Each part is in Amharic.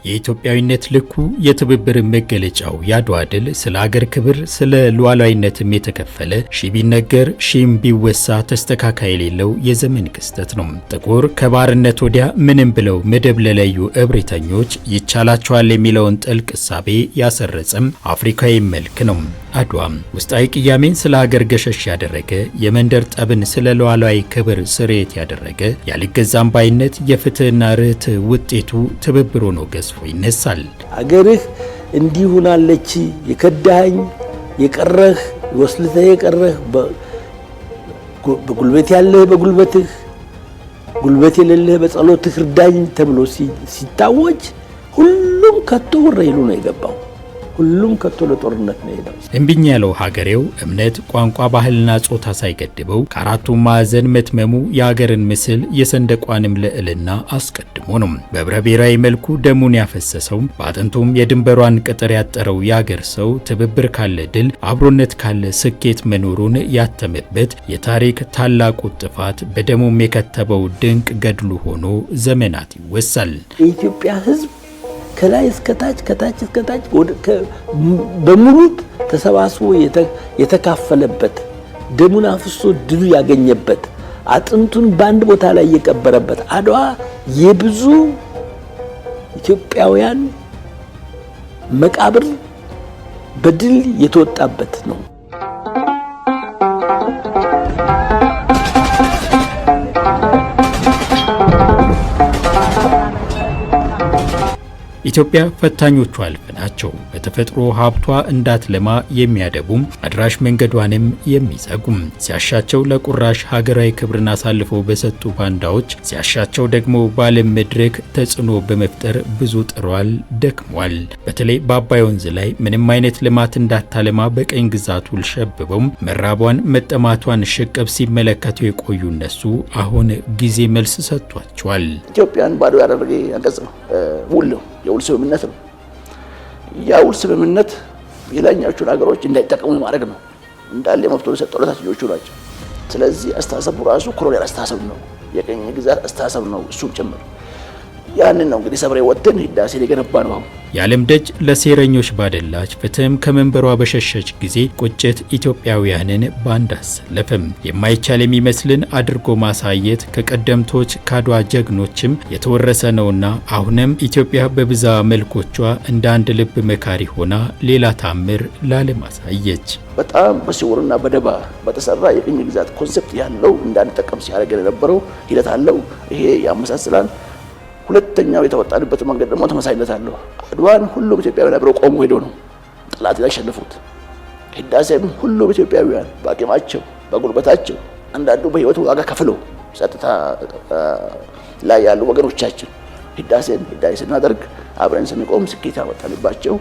የኢትዮጵያዊነት ልኩ የትብብር መገለጫው ያድዋ ድል ስለ ሀገር ክብር ስለ ሉዓላዊነትም የተከፈለ ሺ ቢነገር ሺም ቢወሳ ተስተካካይ የሌለው የዘመን ክስተት ነው። ጥቁር ከባርነት ወዲያ ምንም ብለው መደብ ለለዩ እብሪተኞች ይቻላቸዋል የሚለውን ጥልቅ እሳቤ ያሰረጸም አፍሪካዊ መልክ ነው። አድዋ ውስጣዊ ቅያሜን ስለ ሀገር ገሸሽ ያደረገ የመንደር ጠብን ስለ ሉዓላዊ ክብር ስርየት ያደረገ ያልገዛም ባይነት የፍትህና ርትዕ ውጤቱ ትብብር ሆኖ ገዝፎ ይነሳል። አገርህ እንዲሁናለች የከዳኝ የቀረህ ወስልተህ የቀረህ በጉልበት ያለህ በጉልበትህ ጉልበት የሌለህ በጸሎትህ እርዳኝ ተብሎ ሲታወጅ ሁሉም ከቶ ወረይሉ ነው የገባው። ሁሉም ከቶ ለጦርነት ነው የሄደው። እምቢኝ ያለው ሀገሬው እምነት፣ ቋንቋ፣ ባህልና ጾታ ሳይገድበው ከአራቱ ማዕዘን መትመሙ የሀገርን ምስል የሰንደቋንም ልዕልና አስቀድሞ ነው። በህብረ ብሔራዊ መልኩ ደሙን ያፈሰሰው በአጥንቱም የድንበሯን ቅጥር ያጠረው የሀገር ሰው ትብብር ካለ ድል፣ አብሮነት ካለ ስኬት መኖሩን ያተመበት የታሪክ ታላቁ ጥፋት በደሙም የከተበው ድንቅ ገድሉ ሆኖ ዘመናት ይወሳል። የኢትዮጵያ ህዝብ ከላይ እስከ ታች ከታች እስከ ታች በሙሉ ተሰባስቦ የተካፈለበት ደሙን አፍሶ ድሉ ያገኘበት አጥንቱን በአንድ ቦታ ላይ የቀበረበት አድዋ የብዙ ኢትዮጵያውያን መቃብር በድል የተወጣበት ነው። ኢትዮጵያ ፈታኞቹ አልፍ ናቸው። በተፈጥሮ ሀብቷ እንዳትለማ የሚያደቡም አድራሽ መንገዷንም የሚዘጉም ሲያሻቸው ለቁራሽ ሀገራዊ ክብርን አሳልፈው በሰጡ ባንዳዎች ሲያሻቸው ደግሞ በዓለም መድረክ ተጽዕኖ በመፍጠር ብዙ ጥሯል፣ ደክሟል። በተለይ በአባይ ወንዝ ላይ ምንም አይነት ልማት እንዳታለማ በቀኝ ግዛቱ ሸብበውም መራቧን መጠማቷን ሽቅብ ሲመለከቱ የቆዩ እነሱ አሁን ጊዜ መልስ ሰጥቷቸዋል። ኢትዮጵያን ባዶ ያደረገ አንቀጽ ነው ውል ነው የውል ስምምነት ነው። ያ ውል ስምምነት የላኛዎቹን ሀገሮች እንዳይጠቀሙ ማድረግ ነው። እንዳለ መብቶ ለሰጠው ለታችኞቹ ናቸው። ስለዚህ አስተሳሰቡ ራሱ ኮሎኒያል አስተሳሰብ ነው፣ የቀኝ ግዛት አስተሳሰብ ነው እሱም ጭምር። ያንን ነው እንግዲህ ሰብሬ ወጥተን ህዳሴን የገነባ ነው። የዓለም ደጅ ለሴረኞች ባደላች ፍትህም ከመንበሯ በሸሸች ጊዜ ቁጭት ኢትዮጵያውያንን ባንድ አሰለፈም። የማይቻል የሚመስልን አድርጎ ማሳየት ከቀደምቶች ካድዋ ጀግኖችም የተወረሰ ነውና አሁንም ኢትዮጵያ በብዛ መልኮቿ እንደ አንድ ልብ መካሪ ሆና ሌላ ታምር ላለም አሳየች። በጣም በስውርና በደባ በተሰራ የቅኝ ግዛት ኮንሴፕት ያለው እንዳንጠቀም ሲያደርገን የነበረው ሂደት አለው። ይሄ ያመሳስላል። ሁለተኛው የተወጣንበት መንገድ ደግሞ ተመሳሳይነት አለው። አድዋን ሁሉም ኢትዮጵያውያን አብረው ቆሙ ሄዶ ነው ጠላት ያሸነፉት። ህዳሴም ሁሉም ኢትዮጵያውያን በአቅማቸው በጉልበታቸው አንዳንዱ በህይወቱ ዋጋ ከፍለው ጸጥታ ላይ ያሉ ወገኖቻችን ህዳሴ ስናደርግ አብረን ስንቆም ስኬት ያወጣንባቸው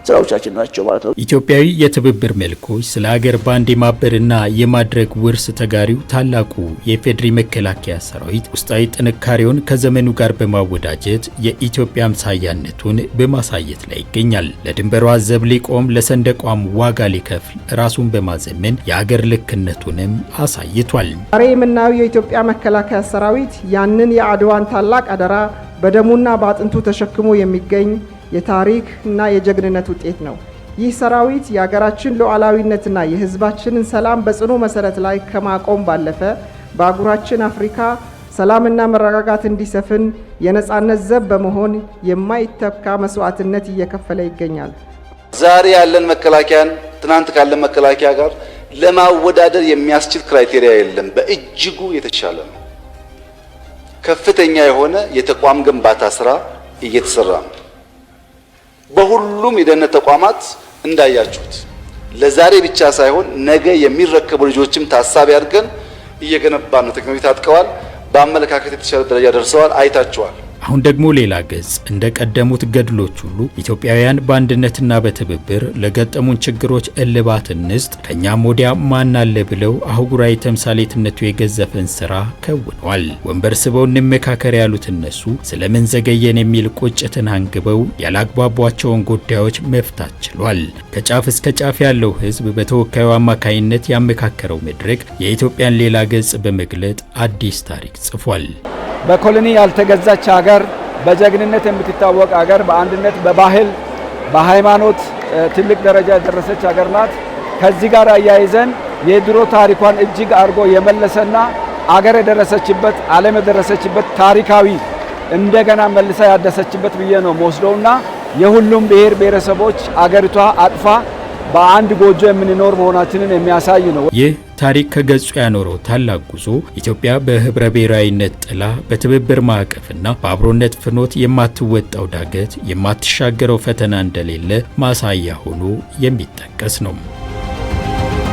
ስራዎቻችን ናቸው ማለት ነው። ኢትዮጵያዊ የትብብር መልኮች ስለ ሀገር ባንድ የማበርና የማድረግ ውርስ ተጋሪው ታላቁ የፌድሪ መከላከያ ሰራዊት ውስጣዊ ጥንካሬውን ከዘመኑ ጋር በማወዳጀት የኢትዮጵያ አምሳያነቱን በማሳየት ላይ ይገኛል። ለድንበሯ ዘብ ሊቆም ለሰንደቋም ዋጋ ሊከፍል ራሱን በማዘመን የሀገር ልክነቱንም አሳይቷል። ዛሬ የምናየው የኢትዮጵያ መከላከያ ሰራዊት ያንን የአድዋን ታላቅ አደራ በደሙና በአጥንቱ ተሸክሞ የሚገኝ የታሪክ እና የጀግንነት ውጤት ነው። ይህ ሰራዊት የሀገራችን ሉዓላዊነትና የህዝባችንን ሰላም በጽኑ መሰረት ላይ ከማቆም ባለፈ በአህጉራችን አፍሪካ ሰላምና መረጋጋት እንዲሰፍን የነጻነት ዘብ በመሆን የማይተካ መስዋዕትነት እየከፈለ ይገኛል። ዛሬ ያለን መከላከያን ትናንት ካለን መከላከያ ጋር ለማወዳደር የሚያስችል ክራይቴሪያ የለም። በእጅጉ የተሻለ ነው። ከፍተኛ የሆነ የተቋም ግንባታ ስራ እየተሰራ ነው። በሁሉም የደህንነት ተቋማት እንዳያችሁት ለዛሬ ብቻ ሳይሆን ነገ የሚረከቡ ልጆችም ታሳቢ አድርገን እየገነባን ነው። ቴክኖሎጂ ታጥቀዋል። በአመለካከት የተሻለ ደረጃ ደርሰዋል። አይታችኋል። አሁን ደግሞ ሌላ ገጽ እንደ ቀደሙት ገድሎች ሁሉ ኢትዮጵያውያን በአንድነትና በትብብር ለገጠሙን ችግሮች እልባት እንስጥ ከኛም ወዲያ ማን አለ ብለው አህጉራዊ ተምሳሌትነቱ የገዘፈን ስራ ከውነዋል። ወንበር ስበው እንመካከር ያሉት እነሱ ስለምን ዘገየን የሚል ቁጭትን አንግበው ያላግባቧቸውን ጉዳዮች መፍታት ችሏል። ከጫፍ እስከ ጫፍ ያለው ህዝብ በተወካዩ አማካይነት ያመካከረው መድረክ የኢትዮጵያን ሌላ ገጽ በመግለጥ አዲስ ታሪክ ጽፏል። በኮሎኒ ያልተገዛች ሀገር በጀግንነት የምትታወቅ ሀገር፣ በአንድነት፣ በባህል፣ በሃይማኖት ትልቅ ደረጃ የደረሰች ሀገር ናት። ከዚህ ጋር አያይዘን የድሮ ታሪኳን እጅግ አድርጎ የመለሰና አገር የደረሰችበት ዓለም የደረሰችበት ታሪካዊ እንደገና መልሳ ያደሰችበት ብዬ ነው መወስደውና የሁሉም ብሔር ብሔረሰቦች አገሪቷ አቅፋ በአንድ ጎጆ የምንኖር መሆናችንን የሚያሳይ ነው። ይህ ታሪክ ከገጹ ያኖረው ታላቅ ጉዞ ኢትዮጵያ በህብረ ብሔራዊነት ጥላ በትብብር ማዕቀፍና በአብሮነት ፍኖት የማትወጣው ዳገት የማትሻገረው ፈተና እንደሌለ ማሳያ ሆኖ የሚጠቀስ ነው።